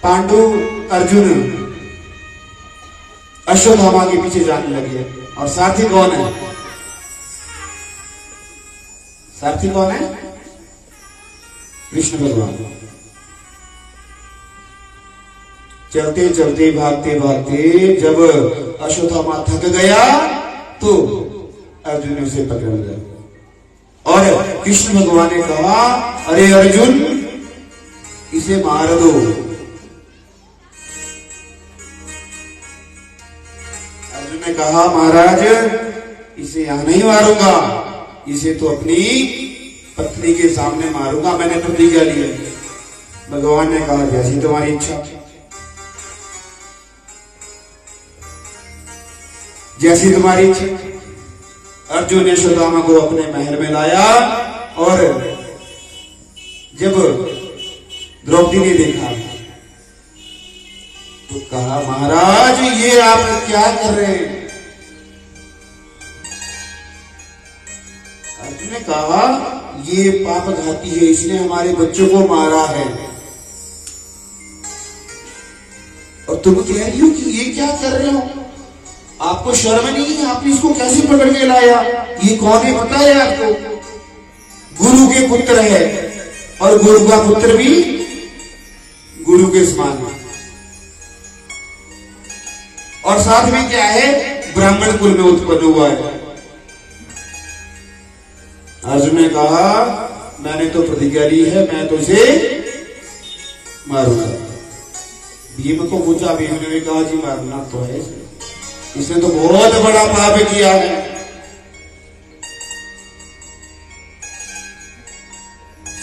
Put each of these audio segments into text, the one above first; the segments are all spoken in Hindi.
पांडु अर्जुन अश्वत्थामा के पीछे जाने लगे। और सारथी कौन है? सारथी कौन है? कृष्ण भगवान। चलते चलते भागते भागते जब अश्वत्थामा थक गया तो अर्जुन ने उसे पकड़ लिया और कृष्ण भगवान ने कहा, अरे अर्जुन, इसे मार दो। अर्जुन ने कहा, महाराज, इसे यहां नहीं मारूंगा, इसे तो अपनी पत्नी के सामने मारूंगा, मैंने प्रतिज्ञा ली है। भगवान ने कहा, जैसी तुम्हारी इच्छा, जैसी तुम्हारी इच्छा। अर्जुन ने अश्वत्थामा को अपने महल में लाया और जब द्रौपदी ने देखा तो कहा, महाराज, ये आप क्या कर रहे हैं? अर्जुन ने कहा, ये पापघाती है, इसने हमारे बच्चों को मारा है और तुम कह रही हो कि ये क्या कर रहे हो? आपको शर्म नहीं है? आपने इसको कैसे पकड़ के लाया? ये कौन है पता है आपको? गुरु के पुत्र है और गुरु का पुत्र भी गुरु के समान है। और साथ में क्या है? ब्राह्मण कुल में उत्पन्न हुआ है। अर्जुन ने कहा, मैंने तो प्रतिज्ञा ली है, मैं तो इसे मारूंगा। भीम को पूछा, भीम ने भी कहा, जी मारना तो है, इसने तो बहुत बड़ा पाप किया है।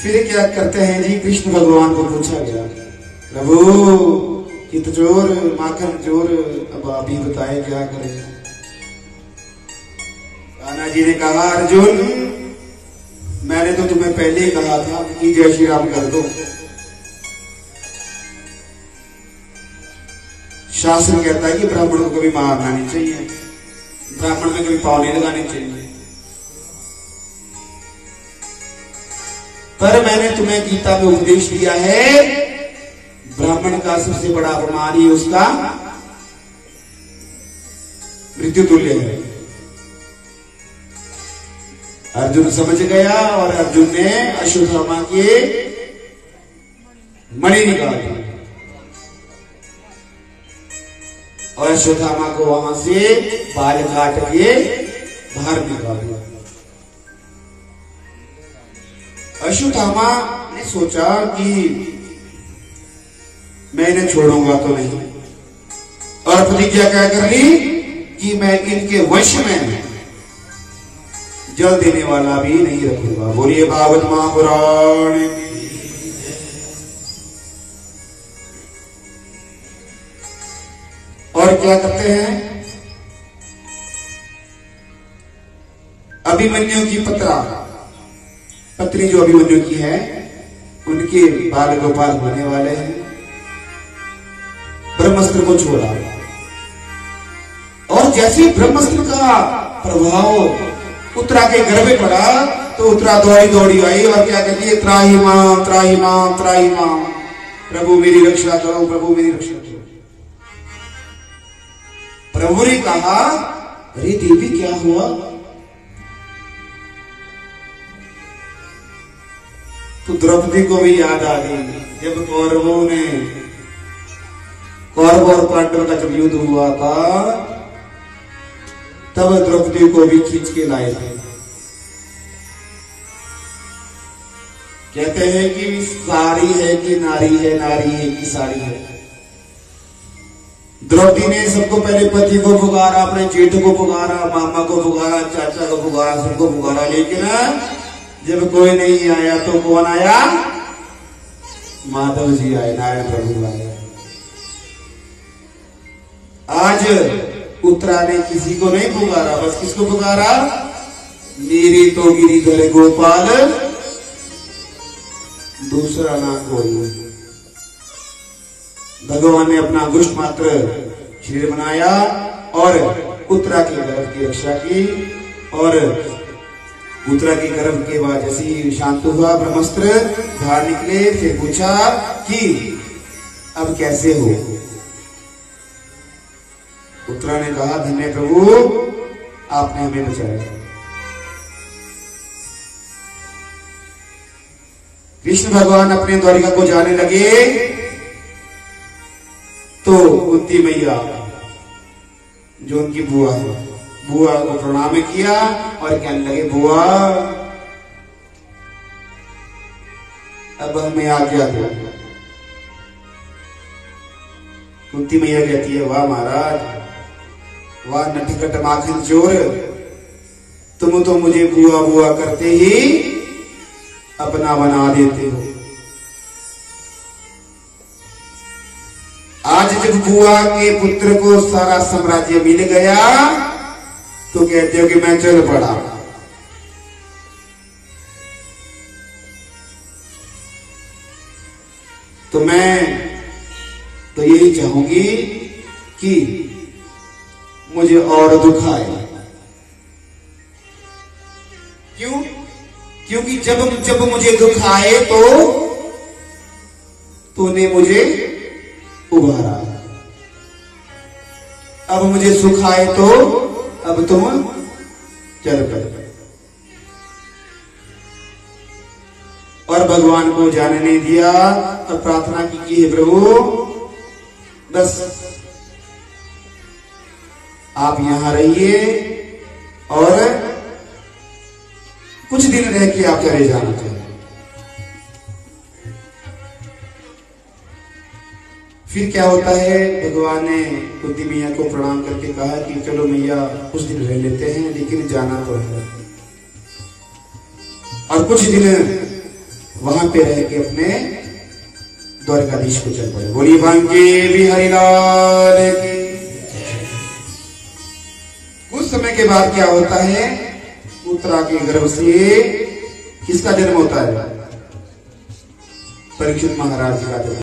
फिर क्या करते हैं जी? कृष्ण भगवान को पूछा गया, प्रभु, चित चोर, माखन चोर, अब आप ही बताएं क्या करें? कान्हा जी ने कहा, अर्जुन, मैंने तो तुम्हें पहले ही कहा था कि जय श्री राम कर दो। शास्त्र कहता है कि ब्राह्मण को कभी मारना नहीं चाहिए, ब्राह्मण में कभी पाव नहीं लगाने चाहिए। पर मैंने तुम्हें गीता में उपदेश दिया है, ब्राह्मण का सबसे बड़ा अपमान ही उसका मृत्यु तुल्य है। अर्जुन समझ गया और अर्जुन ने अश्वत्थामा के मणि निकाल दी और अश्वत्थामा को वहां से बाल काट के बाहर निकाल दिया। अश्वत्थामा ने सोचा कि मैं इन्हें छोड़ूंगा तो नहीं, और प्रतिज्ञा क्या कर ली कि मैं इनके वश में जल देने वाला भी नहीं रखूंगा। बोलिए भागवत महापुराण। और क्या करते हैं? अभिमन्यु की पत्री जो अभिमन्यु की है, उनके बाल गोपाल होने वाले हैं, ब्रह्मास्त्र को छोड़ा और जैसे ब्रह्मास्त्र का प्रभाव उत्तरा के घर में पड़ा तो उत्तरा दौड़ी दौड़ी आई और क्या कहती है, त्राही मां, त्राही मां, त्राही मां, प्रभु मेरी रक्षा करो, प्रभु मेरी रक्षा करो। प्रभु ने कहा, अरे देवी क्या हुआ? तो द्रौपदी को भी याद आ गई जब कौरवों ने, कौरव और पांडव का जब युद्ध हुआ था, तब द्रौपदी को भी खींच के लाए थे। कहते हैं कि सारी है कि नारी है, नारी है कि सारी है। द्रौपदी ने सबको पहले पति को पुकारा, अपने जेठ को पुकारा, मामा को पुकारा, चाचा को पुकारा, सबको पुकारा, लेकिन जब कोई नहीं आया तो कौन आया? माधव जी आए, नारायण प्रभु आए। आज उत्तरा ने किसी को नहीं पुकारा, बस किसको पुकारा? मेरी तो गिरिधर गोपाल, दूसरा ना कोई। भगवान ने अपना अंगुष्ठ मात्र शरीर बनाया और उत्तरा के गर्भ की रक्षा की। और उत्तरा के गर्भ के बाद जैसे शांत हुआ ब्रह्मास्त्र बाहर निकले, फिर पूछा कि अब कैसे हो? उत्तरा ने कहा, धन्य प्रभु, आपने हमें बचाया। कृष्ण भगवान अपने द्वारिका को जाने लगे तो कुंती मैया, जो उनकी बुआ है, बुआ को प्रणाम किया और कहने लगे, बुआ अब हमें आज्ञा दो। कुंती मैया कहती है, वाह महाराज, वाह नटखट माखन चोर, तुम तो मुझे बुआ बुआ करते ही अपना बना देते हो। आज जब बुआ के पुत्र को सारा साम्राज्य मिल गया तो कहते हो कि मैं चल पड़ा। तो मैं तो यही चाहूंगी कि मुझे और दुख आए। क्यों? क्योंकि जब मुझे दुख आए तो तूने मुझे उभारा, अब मुझे सुख आए तो अब तुम चल कर। और भगवान को जाने नहीं दिया और प्रार्थना की कि हे प्रभु, बस आप यहां रहिए और कुछ दिन रह के आप चले जाना चाहिए। फिर क्या होता है, भगवान ने कुंती मैया को प्रणाम करके कहा कि चलो मैया कुछ दिन रह लेते हैं, लेकिन जाना तो है। और कुछ दिन वहां पे रह के अपने द्वारकाधीश को चल पड़े। बोली बांके बिहारी लाल की। कुछ समय के बाद क्या होता है, उत्तरा के गर्भ से किसका जन्म होता है? परीक्षित महाराज जी का जन्म।